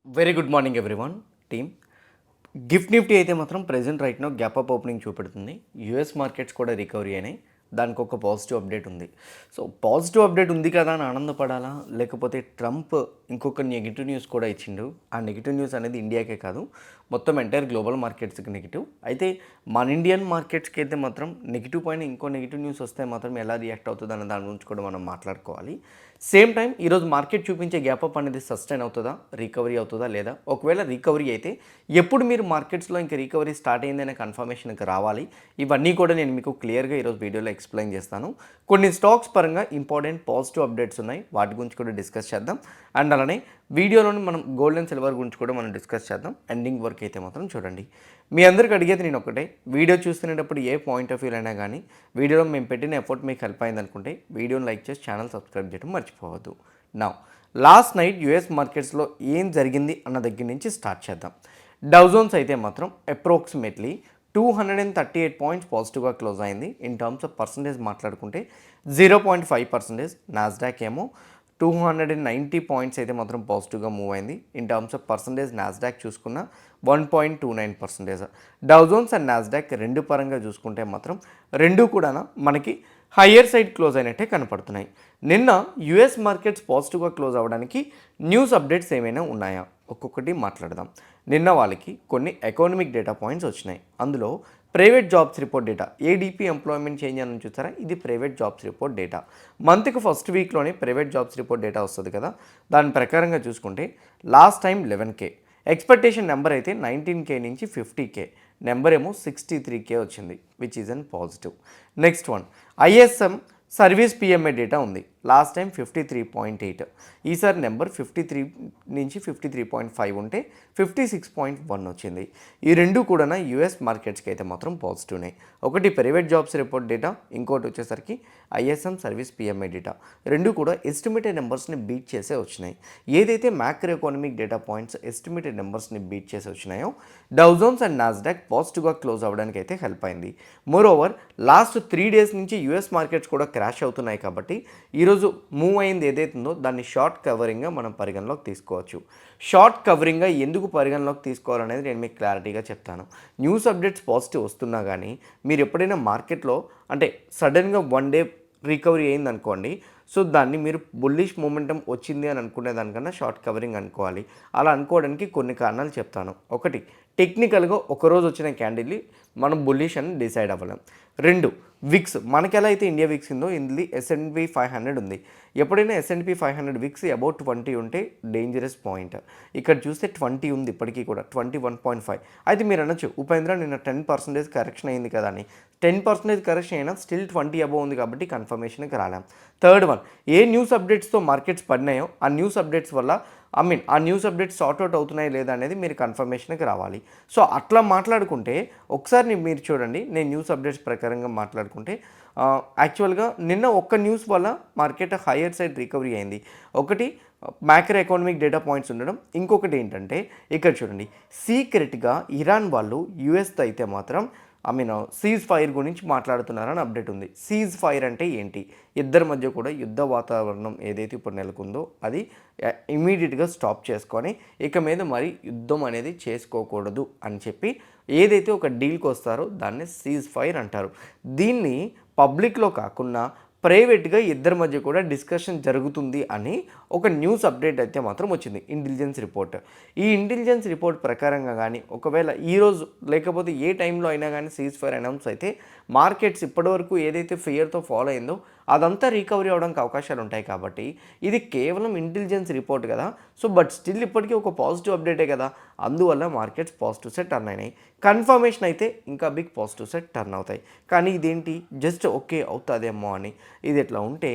Very good morning everyone team. GIFT Nifty అయితే మాత్రం present right no gap up opening చూపెడుతుంది. US markets కూడా recovery అయినాయి. దానికి ఒక పాజిటివ్ అప్డేట్ ఉంది. సో పాజిటివ్ అప్డేట్ ఉంది కదా అని ఆనందపడాలా, లేకపోతే ట్రంప్ ఇంకొక నెగిటివ్ న్యూస్ కూడా ఇచ్చిండు. ఆ నెగిటివ్ న్యూస్ అనేది ఇండియాకే కాదు, మొత్తం ఎంటైర్ గ్లోబల్ మార్కెట్స్కి నెగిటివ్. అయితే మన ఇండియన్ మార్కెట్స్కి అయితే మాత్రం నెగిటివ్ పైన ఇంకో నెగిటివ్ న్యూస్ వస్తే మాత్రం ఎలా రియాక్ట్ అవుతుంది అన్న దాని గురించి కూడా మనం మాట్లాడుకోవాలి. సేమ్ టైం ఈరోజు మార్కెట్ చూపించే గ్యాప్ అప్ అనేది సస్టైన్ అవుతుందా, రికవరీ అవుతుందా లేదా, ఒకవేళ రికవరీ అయితే ఎప్పుడు మీరు మార్కెట్స్లో ఇంకా రికవరీ స్టార్ట్ అయిందనే కన్ఫర్మేషన్కి రావాలి. ఇవన్నీ కూడా నేను మీకు క్లియర్గా ఈరోజు వీడియోలో ఎక్స్ప్లెయిన్ చేస్తాను. కొన్ని స్టాక్స్ పరంగా ఇంపార్టెంట్ పాజిటివ్ అప్డేట్స్ ఉన్నాయి, వాటి గురించి కూడా డిస్కస్ చేద్దాం. అండ్ అలానే వీడియోలోని మనం గోల్డ్ అండ్ సిల్వర్ గురించి కూడా మనం డిస్కస్ చేద్దాం. ఎండింగ్ వరకు అయితే మాత్రం చూడండి. మీ అందరికి అడిగేది నేను ఒకటే, వీడియో చూస్తున్నప్పుడు ఏ పాయింట్ ఆఫ్ వ్యూ అయినా కానీ వీడియోలో మేము పెట్టిన ఎఫర్ట్ మీకు హెల్ప్ అయింది అనుకుంటే వీడియోని లైక్ చేసి ఛానల్ సబ్స్క్రైబ్ చేయడం మర్చిపోవద్దు. నా లాస్ట్ నైట్ యుఎస్ మార్కెట్స్లో ఏం జరిగింది అన్న దగ్గర నుంచి స్టార్ట్ చేద్దాం. డౌ జోన్స్ అయితే మాత్రం అప్రాక్సిమేట్లీ 238 పాయింట్స్ పాజిటివ్గా క్లోజ్ అయింది. ఇన్ టర్మ్స్ ఆఫ్ పర్సంటేజ్ మాట్లాడుకుంటే 0.5%. నాస్డాక్ ఏమో 290 పాయింట్స్ అయితే మాత్రం పాజిటివ్గా మూవ్ అయింది. In terms of percentage Nasdaq చూసుకున్న 1.29%. డౌ జోన్స్ అండ్ నాస్డాక్ రెండు పరంగా చూసుకుంటే మాత్రం రెండు కూడా మనకి హయ్యర్ సైడ్ క్లోజ్ అయినట్టే కనపడుతున్నాయి. నిన్న యుఎస్ మార్కెట్స్ పాజిటివ్గా క్లోజ్ అవ్వడానికి న్యూస్ అప్డేట్స్ ఏమైనా ఉన్నాయా, ఒక్కొక్కటి మాట్లాడదాం. నిన్న వాళ్ళకి కొన్ని ఎకనామిక్ డేటా పాయింట్స్ వచ్చినాయి. అందులో private jobs report data, ADP employment change అని చూసారా, ఇది ప్రైవేట్ జాబ్స్ రిపోర్ట్ డేటా. మంత్కి ఫస్ట్ వీక్లోనే ప్రైవేట్ జాబ్స్ రిపోర్ట్ డేటా వస్తుంది కదా, దాని ప్రకారంగా చూసుకుంటే last time 11K, expectation number అయితే 19K నుంచి 50K, నెంబర్ ఏమో 63K వచ్చింది, which is an positive. Next one, ISM service PMA data ఉంది. లాస్ట్ టైం 53.8, ఈసారి నెంబర్ 53 నుంచి 53.5 ఉంటే 56.1 వచ్చింది. ఈ రెండు కూడా యూఎస్ మార్కెట్స్కి అయితే మాత్రం పాజిటివ్ ఉన్నాయి. ఒకటి ప్రైవేట్ జాబ్స్ రిపోర్ట్ డేటా, ఇంకోటి వచ్చేసరికి ఐఎస్ఎం సర్వీస్ పిఎంఏ డేటా. రెండు కూడా ఎస్టిమేటెడ్ నెంబర్స్ని బీట్ చేసే వచ్చినాయి. ఏదైతే macro economic data points estimated నెంబర్స్ని బీట్ చేసి వచ్చినాయో డౌ జోన్స్ అండ్ నాస్డాక్ పాజిటివ్గా క్లోజ్ అవ్వడానికి అయితే హెల్ప్ అయింది. మోర్ ఓవర్ లాస్ట్ 3 డేస్ నుంచి యూఎస్ మార్కెట్స్ కూడా క్రాష్ అవుతున్నాయి కాబట్టి ఈరోజు మూవ్ అయింది ఏదైతుందో దాన్ని షార్ట్ కవరింగ్గా మనం పరిగణలోకి తీసుకోవచ్చు. షార్ట్ కవరింగ్గా ఎందుకు పరిగణలోకి తీసుకోవాలనేది నేను మీకు క్లారిటీగా చెప్తాను. న్యూస్ అప్డేట్స్ పాజిటివ్ వస్తున్నా కానీ మీరు ఎప్పుడైనా మార్కెట్లో అంటే సడన్గా 1 డే రికవరీ అయింది అనుకోండి, సో దాన్ని మీరు బుల్లిష్ మూమెంటం వచ్చింది అని అనుకునే దానికన్నా షార్ట్ కవరింగ్ అనుకోవాలి. అలా అనుకోవడానికి కొన్ని కారణాలు చెప్తాను. ఒకటి, టెక్నికల్గా ఒకరోజు వచ్చిన క్యాండిల్ని మనం బుల్లిష్ అని డిసైడ్ అవ్వలేం. రెండు, విక్స్ మనకి ఎలా అయితే ఇండియా విక్స్ ఉందో ఇందులో S&P 500 ఉంది. ఎప్పుడైనా S&P 500 విక్స్ అబౌట్ 20 ఉంటే డేంజరస్ పాయింట్. ఇక్కడ చూస్తే 20 ఉంది, ఇప్పటికీ కూడా 21.5. అయితే మీరు అనొచ్చు, ఉపేంద్ర నిన్న 10% కరెక్షన్ అయింది కదా అని. 10% కరెక్షన్ అయినా స్టిల్ 20 అబౌవ్ ఉంది కాబట్టి కన్ఫర్మేషన్కి రాలేం. థర్డ్ వన్, ఏ న్యూస్ అప్డేట్స్తో మార్కెట్స్ పడినాయో ఆ న్యూస్ అప్డేట్స్ వల్ల ఆ న్యూస్ అప్డేట్స్ సార్ట్అవుట్ అవుతున్నాయి లేదా అనేది మీరు కన్ఫర్మేషన్కి రావాలి. సో అట్లా మాట్లాడుకుంటే ఒకసారి మీరు చూడండి, నేను న్యూస్ అప్డేట్స్ ప్రకారంగా మాట్లాడుకుంటే యాక్చువల్గా నిన్న ఒక్క న్యూస్ వల్ల మార్కెట్ హయ్యర్ సైడ్ రికవరీ అయింది. ఒకటి మ్యాక్రో ఎకనామిక్ డేటా పాయింట్స్ ఉండడం, ఇంకొకటి ఏంటంటే ఇక్కడ చూడండి, సీక్రెట్గా ఇరాన్ వాళ్ళు యూఎస్తో అయితే మాత్రం సీజ్ ఫైర్ గురించి మాట్లాడుతున్నారని అప్డేట్ ఉంది. సీజ్ ఫైర్ అంటే ఏంటి, ఇద్దరి మధ్య కూడా యుద్ధ వాతావరణం ఏదైతే ఇప్పుడు నెలకొందో అది ఇమీడియట్గా స్టాప్ చేసుకొని ఇక మీద మరి యుద్ధం అనేది చేసుకోకూడదు అని చెప్పి ఏదైతే ఒక డీల్కి వస్తారో దాన్ని సీజ్ ఫైర్ అంటారు. దీన్ని పబ్లిక్లో కాకుండా ప్రైవేట్గా ఇద్దరి మధ్య కూడా డిస్కషన్ జరుగుతుంది అని ఒక న్యూస్ అప్డేట్ అయితే మాత్రం వచ్చింది, ఇంటెలిజెన్స్ రిపోర్ట్. ఈ ఇంటెలిజెన్స్ రిపోర్ట్ ప్రకారంగా కానీ ఒకవేళ ఈరోజు లేకపోతే ఏ టైంలో అయినా కానీ సీజ్ ఫైర్ అనౌన్స్ అయితే మార్కెట్స్ ఇప్పటివరకు ఏదైతే ఫియర్తో ఫాలో అయిందో అదంతా రికవరీ అవడానికి అవకాశాలు ఉంటాయి. కాబట్టి ఇది కేవలం ఇంటెలిజెన్స్ రిపోర్ట్ కదా, సో బట్ స్టిల్ ఇప్పటికీ ఒక పాజిటివ్ అప్డేటే కదా, అందువల్ల మార్కెట్స్ పాజిటివ్ సెట్ టర్న్ అయినాయి. కన్ఫర్మేషన్ అయితే ఇంకా బిగ్ పాజిటివ్ సెట్ టర్న్ అవుతాయి. కానీ ఇదేంటి జస్ట్ ఓకే అవుతుందేమో అని, ఇది ఎట్లా ఉంటే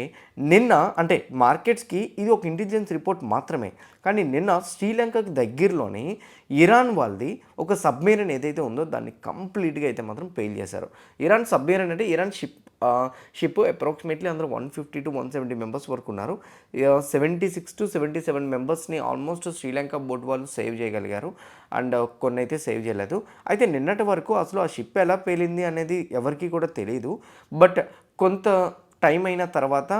నిన్న అంటే మార్కెట్స్కి ఇది ఒక ఇంటెలిజెన్స్ రిపోర్ట్ మాత్రమే. కానీ నిన్న శ్రీలంకకి దగ్గరలోని ఇరాన్ వాళ్ళది ఒక సబ్మెరీన్ ఏదైతే ఉందో దాన్ని కంప్లీట్గా అయితే మాత్రం ఫెయిల్ చేశారు. ఇరాన్ సబ్మెరీన్ అంటే ఇరాన్ షిప్ అప్రాక్సిమేట్లీ అందరూ 150 to 170 మెంబర్స్ వరకు ఉన్నారు. 76 to 77 మెంబర్స్ని ఆల్మోస్ట్ శ్రీలంక బోట్ వాళ్ళు సేవ్ చేయగలిగారు, అండ్ కొన్ని అయితే సేవ్ చేయలేదు. అయితే నిన్నటి వరకు అసలు ఆ షిప్ ఎలా పేలింది అనేది ఎవరికి కూడా తెలియదు. బట్ కొంత టైం అయిన తర్వాత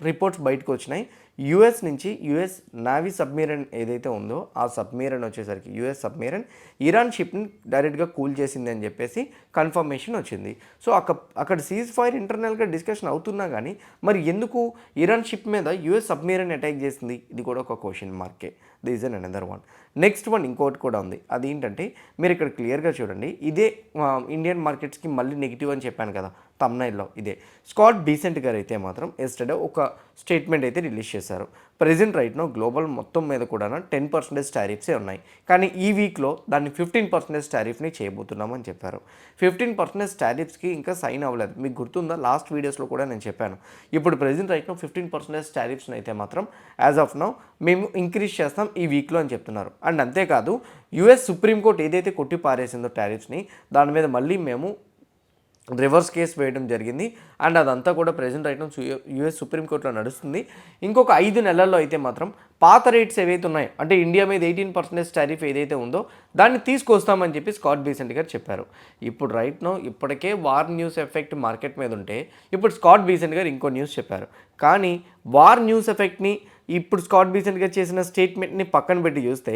రిపోర్ట్స్ బయటకు వచ్చినాయి. యుఎస్ నుంచి యుఎస్ నావీ సబ్మెరైన్ ఏదైతే ఉందో ఆ సబ్మెరైన్ వచ్చేసరికి యుఎస్ సబ్మెరైన్ ఇరాన్ షిప్ని డైరెక్ట్గా కూల్ చేసింది అని చెప్పేసి కన్ఫర్మేషన్ వచ్చింది. సో అక్కడ సీజ్ ఫైర్ ఇంటర్నల్గా డిస్కషన్ అవుతున్నా కానీ మరి ఎందుకు ఇరాన్ షిప్ మీద యుఎస్ సబ్మెరైన్ అటాక్ చేసింది, ఇది కూడా ఒక క్వశ్చన్ మార్కే. This is another one. Next one ఇంకోటి కూడా ఉంది. అదేంటంటే మీరు ఇక్కడ క్లియర్గా చూడండి, ఇదే ఇండియన్ మార్కెట్స్కి మళ్ళీ నెగిటివ్ అని చెప్పాను కదా తమ్నైల్లో, ఇదే స్కాట్ బీసెంట్ గారు అయితే మాత్రం ఎస్టర్డే ఒక స్టేట్మెంట్ అయితే రిలీజ్ చేశారు. ప్రెజెంట్ రైట్నో గ్లోబల్ మొత్తం మీద కూడా 10% టారిఫ్సే ఉన్నాయి, కానీ ఈ వీక్లో దాన్ని 15% టారిఫ్ని చేయబోతున్నామని చెప్పారు. 15% టారిఫ్స్కి ఇంకా సైన్ అవ్వలేదు. మీకు గుర్తుందా, లాస్ట్ వీడియోస్లో కూడా నేను చెప్పాను. ఇప్పుడు ప్రెజెంట్ రైట్నో 15% టారిఫ్స్ని అయితే మాత్రం యాజ్ ఆఫ్ నౌ మేము ఇంక్రీజ్ చేస్తాం ఈ వీక్లో అని చెప్తున్నారు. అండ్ అంతేకాదు యుఎస్ సుప్రీంకోర్టు ఏదైతే కొట్టి పారేసిందో టారిఫ్స్ని, దాని మీద మళ్ళీ మేము రివర్స్ కేసు వేయడం జరిగింది. అండ్ అదంతా కూడా ప్రెజెంట్ రైట్ యూఎస్ సుప్రీంకోర్టులో నడుస్తుంది. ఇంకొక 5 నెలల్లో అయితే మాత్రం పాత రేట్స్ ఏవైతే ఉన్నాయో, అంటే ఇండియా మీద 18% టారిఫ్ ఏదైతే ఉందో దాన్ని తీసుకొస్తామని చెప్పి స్కాట్ బీసెంట్ గారు చెప్పారు. ఇప్పుడు రైట్నో ఇప్పటికే వార్ న్యూస్ ఎఫెక్ట్ మార్కెట్ మీద ఉంటే ఇప్పుడు స్కాట్ బీసెంట్ గారు ఇంకో న్యూస్ చెప్పారు. కానీ వార్ న్యూస్ ఎఫెక్ట్ని ఇప్పుడు స్కాట్ బీసెంట్ గారు చేసిన స్టేట్మెంట్ని పక్కన పెట్టి చూస్తే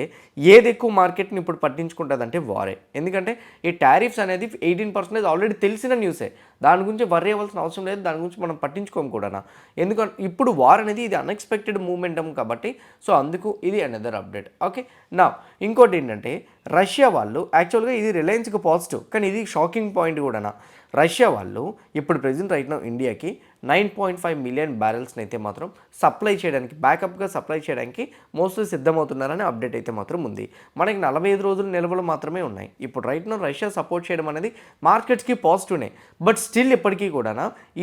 ఏది ఎక్కువ మార్కెట్ని ఇప్పుడు పట్టించుకుంటుంది అంటే వారే. ఎందుకంటే ఈ టారిఫ్స్ అనేది 18% ఆల్రెడీ తెలిసిన న్యూసే, దాని గురించి వర్రీ అవ్వాల్సిన అవసరం లేదు, దాని గురించి మనం పట్టించుకోము కూడా. ఎందుకంటే ఇప్పుడు వార్ అనేది ఇది అన్ఎక్స్పెక్టెడ్ మూమెంటం కాబట్టి, సో అందుకు ఇది అనదర్ అప్డేట్. ఓకే, నా ఇంకోటి ఏంటంటే రష్యా వాళ్ళు యాక్చువల్గా ఇది రిలయన్స్కి పాజిటివ్, కానీ ఇది షాకింగ్ పాయింట్ కూడా. రష్యా వాళ్ళు ఇప్పుడు ప్రెజెంట్ రైట్నో ఇండియాకి 9.5 మిలియన్ బ్యారెల్స్ని అయితే మాత్రం సప్లై చేయడానికి, బ్యాకప్గా సప్లై చేయడానికి మోస్ట్లీ సిద్ధమవుతున్నారని అప్డేట్ అయితే మాత్రం ఉంది. మనకి 45 రోజుల నిల్వలు మాత్రమే ఉన్నాయి. ఇప్పుడు రైట్నో రష్యా సపోర్ట్ చేయడం అనేది మార్కెట్స్కి పాజిటివ్నే, బట్ స్టిల్ ఇప్పటికీ కూడా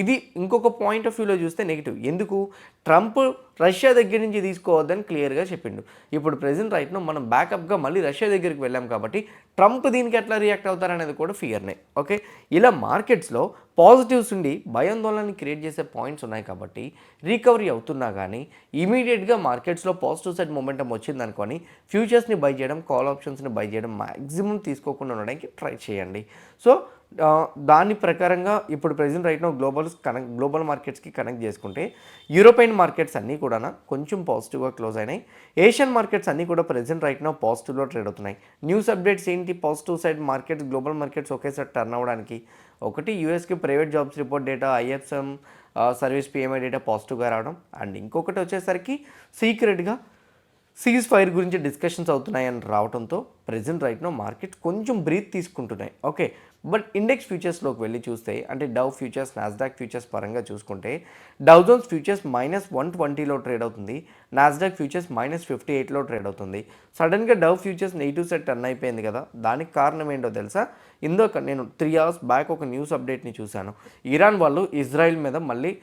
ఇది ఇంకొక పాయింట్ ఆఫ్ వ్యూలో చూస్తే నెగిటివ్. ఎందుకు, ట్రంప్ రష్యా దగ్గర నుంచి తీసుకోవద్దని క్లియర్గా చెప్పిండు. ఇప్పుడు ప్రెజెంట్ రైట్నో మనం బ్యాకప్గా మళ్ళీ రష్యా దగ్గరికి వెళ్ళాం కాబట్టి ట్రంప్ దీనికి ఎట్లా రియాక్ట్ అవుతారనేది కూడా ఫియర్నే. ఓకే, ఇలా మార్కెట్స్లో పాజిటివ్స్ ఉండి భయాందోళనని క్రియేట్ చేసే పాయింట్స్ ఉన్నాయి కాబట్టి రికవరీ అవుతున్నా కానీ ఇమీడియట్గా మార్కెట్స్లో పాజిటివ్ సైడ్ మొమెంటం వచ్చిందనుకొని ఫ్యూచర్స్ని బై చేయడం, కాల్ ఆప్షన్స్ని బై చేయడం మ్యాక్సిమం తీసుకోకుండా ఉండడానికి ట్రై చేయండి. సో దాని ప్రకారంగా ఇప్పుడు ప్రెజెంట్ రైట్నో గ్లోబల్ మార్కెట్స్కి కనెక్ట్ చేసుకుంటే యూరోపియన్ మార్కెట్స్ అన్నీ కూడా కొంచెం పాజిటివ్గా క్లోజ్ అయినాయి. ఏషియన్ మార్కెట్స్ అన్నీ కూడా ప్రెజెంట్ రైట్నో పాజిటివ్లో ట్రేడ్ అవుతున్నాయి. న్యూస్ అప్డేట్స్ ఏంటి, positive side markets global markets ఒకేసారి టర్న్ అవ్వడానికి? ఒకటి, యూఎస్కి private jobs report data, IFM service PMI data పాజిటివ్గా రావడం. అండ్ ఇంకొకటి వచ్చేసరికి సీక్రెట్గా సీజ్ ఫైర్ గురించి డిస్కషన్స్ అవుతున్నాయని రావడంతో ప్రెజెంట్ రైట్నో మార్కెట్ కొంచెం బ్రీత్ తీసుకుంటున్నాయి. ఓకే, బట్ ఇండెక్స్ ఫ్యూచర్స్లోకి వెళ్ళి చూస్తే, అంటే డవ్ ఫ్యూచర్స్, నాస్డాక్ ఫ్యూచర్స్ పరంగా చూసుకుంటే డౌ జోన్స్ ఫ్యూచర్స్ -120లో ట్రేడ్ అవుతుంది, నాస్డాక్ ఫ్యూచర్స్ -58లో ట్రేడ్ అవుతుంది. సడన్గా Dove futures negative set turn అయిపోయింది కదా, దానికి కారణం ఏంటో తెలుసా? ఇందాక నేను 3 hours బ్యాక్ ఒక న్యూస్ అప్డేట్ని చూశాను. ఇరాన్ వాళ్ళు ఇజ్రాయిల్ మీద మళ్ళీ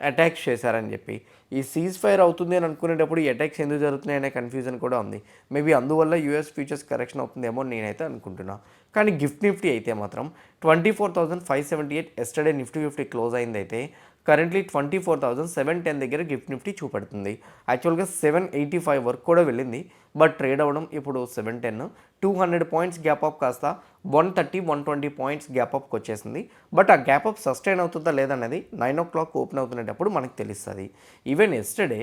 అటాక్స్ చేశారని చెప్పి. ఈ సీజ్ ఫైర్ అవుతుంది అని అనుకునేటప్పుడు ఈ అటాక్స్ ఎందుకు జరుగుతున్నాయి అనే కన్ఫ్యూజన్ కూడా ఉంది. మేబీ అందువల్ల యూఎస్ ఫ్యూచర్స్ కరెక్షన్ అవుతుందేమో నేనైతే అనుకుంటున్నా. కానీ గిఫ్ట్ నిఫ్టీ అయితే మాత్రం 24,578 ఎస్టర్డే నిఫ్టీ 50 క్లోజ్ అయిందైతే కరెంట్లీ 24,710 దగ్గర గిఫ్ట్ నిఫ్టీ చూపెడుతుంది. యాక్చువల్గా 785 వరకు కూడా వెళ్ళింది, బట్ ట్రేడ్ అవ్వడం ఇప్పుడు 710. 200 పాయింట్స్ గ్యాప్ అప్ కాస్త 130-120 పాయింట్స్ గ్యాప్ అప్కి వచ్చేసింది. బట్ ఆ గ్యాప్ అప్ సస్టైన్ అవుతుందా లేదన్నది 9 o'clock ఓపెన్ అవుతున్నప్పుడు మనకు తెలుస్తుంది. Even yesterday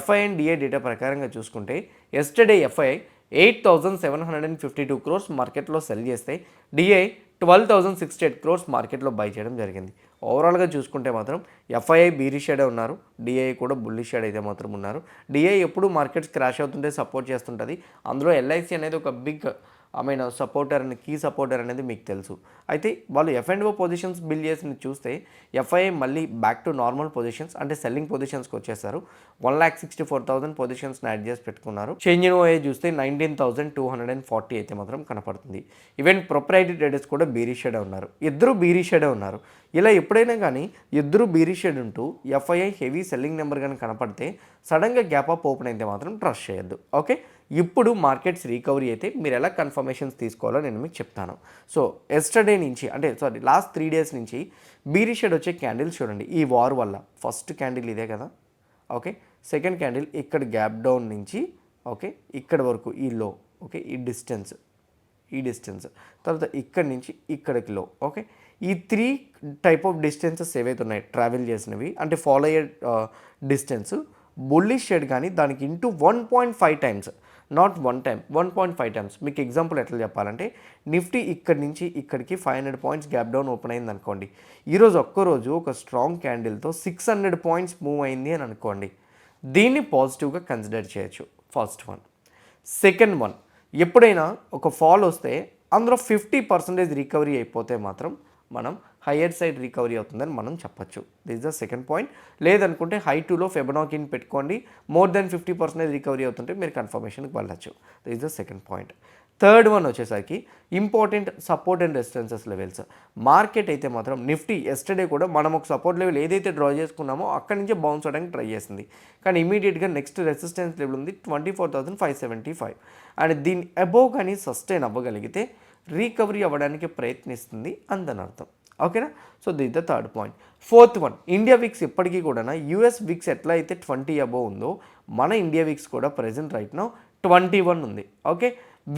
FII and DII data ప్రకారంగా చూసుకుంటే ఎస్టర్డే ఎఫ్ఐ 8,752 crores మార్కెట్లో సెల్ చేస్తే డిఐ 12,068 crores మార్కెట్లో బై చేయడం జరిగింది. ఓవరాల్గా చూసుకుంటే మాత్రం ఎఫ్ఐఐ బీరిష్ షేడే ఉన్నారు, డిఐ కూడా బుల్లిష్ షేడ్ అయితే మాత్రం ఉన్నారు. డిఐ ఎప్పుడు మార్కెట్స్ క్రాష్ అవుతుంటే సపోర్ట్ చేస్తుంటుంది. అందులో ఎల్ఐసి అనేది ఒక బిగ్ సపోర్టర్ అని, కీ సపోర్టర్ అనేది మీకు తెలుసు. అయితే వాళ్ళు ఎఫ్&ఓ పొజిషన్స్ బిల్డ్ చేసి చూస్తే ఎఫ్ఐఐ మళ్ళీ బ్యాక్ టు నార్మల్ పొజిషన్స్, అంటే సెల్లింగ్ పొజిషన్స్కి వచ్చేసారు. 1,64,000 పొజిషన్స్ని యాడ్ చేసి పెట్టుకున్నారు. చేంజ్ ఇన్ ఓఏ చూస్తే 19,240 అయితే మాత్రం కనపడుతుంది. ఈవెన్ ప్రొప్రైటరీ ట్రేడర్స్ కూడా బీరిష్ షేడే ఉన్నారు, ఇద్దరు బీరిష్ షేడే ఉన్నారు. ఇలా ఎప్పుడైనా కానీ ఇద్దరు బీరిష్ షేడ్ ఉంటూ ఎఫ్ఐఐ హెవీ సెల్లింగ్ నెంబర్ కానీ కనపడితే సడన్గా గ్యాప్ అప్ ఓపెన్ అయితే మాత్రం ట్రస్ట్ చేయొద్దు. ఓకే, ఇప్పుడు మార్కెట్స్ రికవరీ అయితే మీరు ఎలా కన్ఫర్మేషన్స్ తీసుకోవాలో నేను మీకు చెప్తాను. సో ఎస్టర్డే నుంచి, అంటే లాస్ట్ 3 days నుంచి బీరిష్ షేడ్ వచ్చే క్యాండిల్స్ చూడండి. ఈ వార్ వల్ల ఫస్ట్ క్యాండిల్ ఇదే కదా, ఓకే, సెకండ్ క్యాండిల్ ఇక్కడ గ్యాప్ డౌన్ నుంచి ఓకే ఇక్కడ వరకు ఈ లో, ఓకే ఈ డిస్టెన్స్ ఈ డిస్టెన్స్, తర్వాత ఇక్కడి నుంచి ఇక్కడికి లో. ఓకే, ఈ 3 టైప్ ఆఫ్ డిస్టెన్సెస్ ఏవైతే ఉన్నాయి ట్రావెల్ చేసినవి అంటే ఫాలో అయ్యే డిస్టెన్స్ బుల్లిష్ షేడ్ కానీ దానికి into 1.5 times, not 1 time, 1.5 times. మీకు ఎగ్జాంపుల్ ఎట్లా చెప్పాలంటే నిఫ్టీ ఇక్కడి నుంచి ఇక్కడికి 500 పాయింట్స్ గ్యాప్ డౌన్ ఓపెన్ అయింది అనుకోండి, ఈరోజు ఒక్కరోజు ఒక స్ట్రాంగ్ క్యాండిల్తో 600 పాయింట్స్ మూవ్ అయింది అని అనుకోండి, దీన్ని పాజిటివ్గా కన్సిడర్ చేయొచ్చు. First one. సెకండ్ వన్, ఎప్పుడైనా ఒక ఫాల్ వస్తే అందులో 50% రికవరీ అయిపోతే మాత్రం మనం హయ్యర్ సైడ్ రికవరీ అవుతుందని మనం చెప్పచ్చు. This the second point. లేదనుకుంటే హై టూలో ఫెబనాకిని పెట్టుకోండి, మోర్ దెన్ 50% రికవరీ అవుతుంటే మీరు కన్ఫర్మేషన్కి వెళ్ళచ్చు. This the second point. Third one వచ్చేసరికి important support and resistances levels. Market అయితే మాత్రం నిఫ్టీ ఎస్టర్డే కూడా మనం ఒక సపోర్ట్ లెవెల్ ఏదైతే డ్రా చేసుకున్నామో అక్కడి నుంచే బౌన్స్ అవడానికి ట్రై చేసింది, కానీ ఇమీడియట్గా నెక్స్ట్ రెసిస్టెన్స్ లెవెల్ ఉంది 24,575 అండ్ దీని అబోవ్ కానీ సస్టైన్ అవ్వగలిగితే రికవరీ అవ్వడానికి ప్రయత్నిస్తుంది అందని అర్థం. ఓకేనా? So this the third point. Fourth one, India VIX ఎప్పటికీ కూడా యూఎస్ విక్స్ ఎట్లా అయితే 20 అబోవ్ ఉందో మన ఇండియా విక్స్ కూడా ప్రెజెంట్ రైట్ నౌ 21 ఉంది. ఓకే,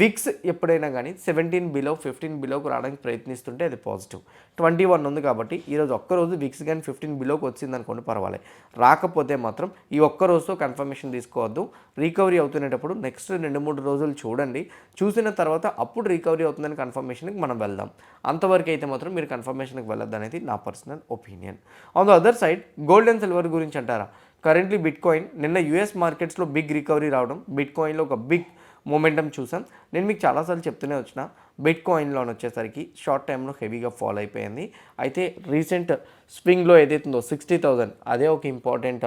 విక్స్ ఎప్పుడైనా కానీ 17 బిలో 15 బిలోకి రావడానికి ప్రయత్నిస్తుంటే అది పాజిటివ్. 21 ఉంది కాబట్టి ఈరోజు ఒక్కరోజు విక్స్ కానీ 15 బిలోకి వచ్చింది అనుకోండి పర్వాలేదు, రాకపోతే మాత్రం ఈ ఒక్క రోజుతో కన్ఫర్మేషన్ తీసుకోవద్దు. రికవరీ అవుతునేటప్పుడు నెక్స్ట్ 2-3 రోజులు చూడండి, చూసిన తర్వాత అప్పుడు రికవరీ అవుతుందని కన్ఫర్మేషన్కి మనం వెళ్దాం. అంతవరకు అయితే మాత్రం మీరు కన్ఫర్మేషన్కి వెళ్ళొద్దు అనేది నా personal opinion. On the other side gold and silver గురించి అంటారా, కరెంట్లీ బిట్ కాయిన్ నిన్న యూఎస్ మార్కెట్స్లో బిగ్ రికవరీ రావడం, బిట్ కాయిన్లో ఒక బిగ్ మూమెంటం చూసాం. నేను మీకు చాలాసార్లు చెప్తూనే వచ్చిన బిట్ కాయిన్లో వచ్చేసరికి షార్ట్ టైంలో హెవీగా ఫాల్ అయిపోయింది. అయితే రీసెంట్ స్వింగ్లో ఏదైతే ఉందో 60,000 అదే ఒక ఇంపార్టెంట్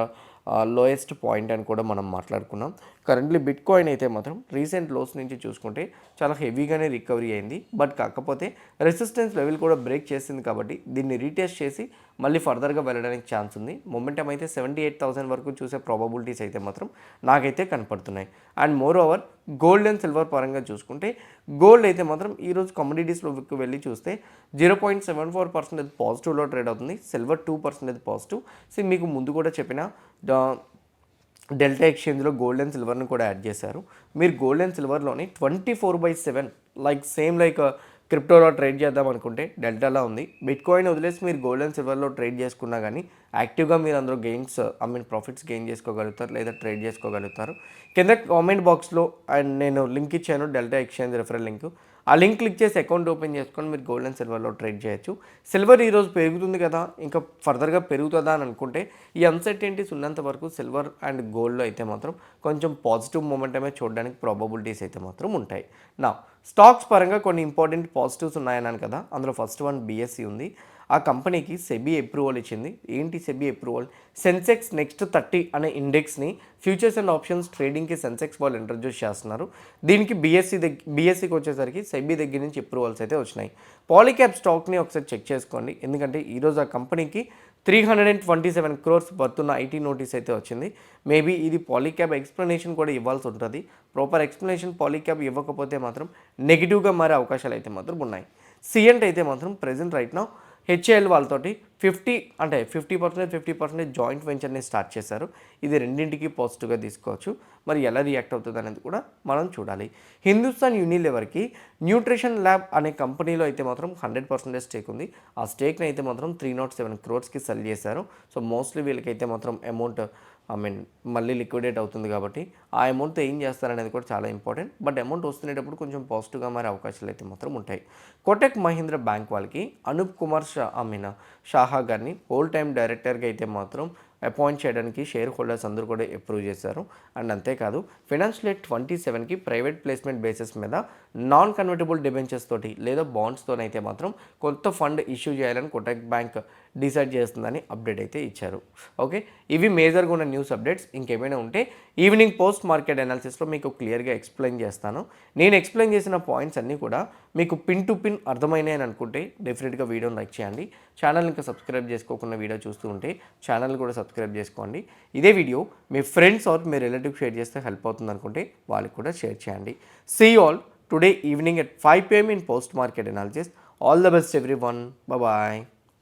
లోయెస్ట్ పాయింట్ అని కూడా మనం మాట్లాడుకున్నాం. కరెంట్లీ బిట్ కాయిన్ అయితే మాత్రం రీసెంట్ లోస్ నుంచి చూసుకుంటే చాలా హెవీగానే రికవరీ అయింది, బట్ కాకపోతే రెసిస్టెన్స్ లెవెల్ కూడా బ్రేక్ చేసింది కాబట్టి దీన్ని రీటెస్ట్ చేసి మళ్ళీ ఫర్దర్గా వెళ్ళడానికి ఛాన్స్ ఉంది. మొమెంటం అయితే 78,000 వరకు చూసే ప్రాబబిలిటీస్ అయితే మాత్రం నాకైతే కనపడుతున్నాయి. And more over gold and silver పరంగా చూసుకుంటే గోల్డ్ అయితే మాత్రం ఈరోజు కమోడిటీస్లోకి వెళ్ళి చూస్తే 0.74% పాజిటివ్లో ట్రేడ్ అవుతుంది, సిల్వర్ 2% పాజిటివ్. సో మీకు ముందు కూడా చెప్పిన డెల్టా ఎక్స్చేంజ్లో గోల్డ్ అండ్ సిల్వర్ని కూడా యాడ్ చేశారు. మీరు గోల్డ్ అండ్ సిల్వర్లోని 24/7 లైక్ క్రిప్టోలో ట్రేడ్ చేద్దాం అనుకుంటే డెల్టాలో ఉంది. బిట్ కాయిన్ వదిలేసి మీరు గోల్డ్ అండ్ సిల్వర్లో ట్రేడ్ చేసుకున్నా కానీ యాక్టివ్గా మీరు అందులో ప్రాఫిట్స్ గెయిన్ చేసుకోగలుగుతారు లేదా ట్రేడ్ చేసుకోగలుగుతారు. కింద కామెంట్ బాక్స్లో అండ్ నేను లింక్ ఇచ్చాను, డెల్టా ఎక్స్చేంజ్ రెఫరల్ లింక్. ఆ లింక్ క్లిక్ చేసి అకౌంట్ ఓపెన్ చేసుకొని మీరు గోల్డ్ అండ్ సిల్వర్లో ట్రేడ్ చేయొచ్చు. సిల్వర్ ఈరోజు పెరుగుతుంది కదా, ఇంకా ఫర్దర్గా పెరుగుతుందా అని అనుకుంటే ఈ అన్సర్టెనిటీస్ ఉన్నంత వరకు సిల్వర్ అండ్ గోల్డ్లో అయితే మాత్రం కొంచెం పాజిటివ్ మూమెంటమే చూడడానికి ప్రాబబిలిటీస్ అయితే మాత్రం ఉంటాయి. నా స్టాక్స్ పరంగా కొన్ని ఇంపార్టెంట్ పాజిటివ్స్ ఉన్నాయన్నాను కదా, అందులో ఫస్ట్ వన్ బిఎస్సి ఉంది. ఆ కంపెనీకి సెబీ అప్రూవల్ ఇచ్చింది. ఏంటి సెబీ అప్రూవల్? సెన్సెక్స్ నెక్స్ట్ 30 అనే ఇండెక్స్ని ఫ్యూచర్స్ అండ్ ఆప్షన్స్ ట్రేడింగ్కి సెన్సెక్స్ వాళ్ళు ఇంట్రడ్యూస్ చేస్తున్నారు. దీనికి బీఎస్సీకి వచ్చేసరికి సెబీ దగ్గర నుంచి అప్రూవల్స్ అయితే వచ్చినాయి. పాలీక్యాబ్ స్టాక్ని ఒకసారి చెక్ చేసుకోండి, ఎందుకంటే ఈరోజు ఆ కంపెనీకి 327 crores వర్తున్న ఐటీ నోటీస్ అయితే వచ్చింది. మేబీ ఇది పాలీక్యాబ్ ఎక్స్ప్లెనేషన్ కూడా ఇవ్వాల్సి ఉంటుంది. ప్రాపర్ ఎక్స్ప్లెనేషన్ పాలీక్యాబ్ ఇవ్వకపోతే మాత్రం నెగిటివ్గా మారే అవకాశాలు అయితే మాత్రం ఉన్నాయి. సిఎంట్ అయితే మాత్రం ప్రెజెంట్ రైట్ నౌ హెచ్ఏఎల్ వాళ్ళతోటి 50% జాయింట్ వెంచర్ని స్టార్ట్ చేశారు. ఇది రెండింటికి పాజిటివ్గా తీసుకోవచ్చు. మరి ఎలా రియాక్ట్ అవుతుంది అనేది కూడా మనం చూడాలి. హిందుస్థాన్ యూనిలివర్కి న్యూట్రిషన్ ల్యాబ్ అనే కంపెనీలో అయితే మాత్రం 100% స్టేక్ ఉంది. ఆ స్టేక్ని అయితే మాత్రం 307 crores సెల్ చేశారు. సో మోస్ట్లీ వీళ్ళకైతే మాత్రం అమౌంట్ మళ్ళీ లిక్విడేట్ అవుతుంది కాబట్టి ఆ అమౌంట్తో ఏం చేస్తారనేది కూడా చాలా ఇంపార్టెంట్. బట్ అమౌంట్ వస్తునేటప్పుడు కొంచెం పాజిటివ్గా మారే అవకాశాలు అయితే మాత్రం ఉంటాయి. కోటక్ మహీంద్రా బ్యాంక్ వాళ్ళకి అనూప్ కుమార్ షాహా గారిని హోల్ టైమ్ డైరెక్టర్గా అయితే మాత్రం అపాయింట్ చేయడానికి షేర్ హోల్డర్స్ అందరూ కూడా అప్రూవ్ చేశారు. అండ్ అంతేకాదు ఫైనాన్షియల్ ఇయర్ 27కి ప్రైవేట్ ప్లేస్మెంట్ బేసిస్ మీద నాన్ కన్వర్టబుల్ డిబెంచర్స్ తోటి లేదా బాండ్స్తోనైతే మాత్రం కొత్త ఫండ్ ఇష్యూ చేయాలని కోటక్ బ్యాంక్ డిసైడ్ చేస్తుందని అప్డేట్ అయితే ఇచ్చారు. ఓకే, ఇవి మేజర్గా ఉన్న న్యూస్ అప్డేట్స్. ఇంకేమైనా ఉంటే ఈవినింగ్ పోస్ట్ మార్కెట్ అనాలిసిస్లో మీకు క్లియర్గా ఎక్స్ప్లెయిన్ చేస్తాను. నేను ఎక్స్ప్లెయిన్ చేసిన పాయింట్స్ అన్నీ కూడా మీకు పిన్ టు పిన్ అర్థమైనాయి అని అనుకుంటే డెఫినెట్గా వీడియోని లైక్ చేయండి. ఛానల్ ఇంకా సబ్స్క్రైబ్ చేసుకోకుండా వీడియో చూస్తూ ఉంటే ఛానల్ కూడా సబ్స్క్రైబ్ చేసుకోండి. ఇదే వీడియో మీ ఫ్రెండ్స్ ఆర్ మీ రిలేటివ్ షేర్ చేస్తే హెల్ప్ అవుతుంది అనుకుంటే వాళ్ళకి కూడా షేర్ చేయండి. See you all today evening at 5 PM in post market analysis. All the best everyone. Bye bye.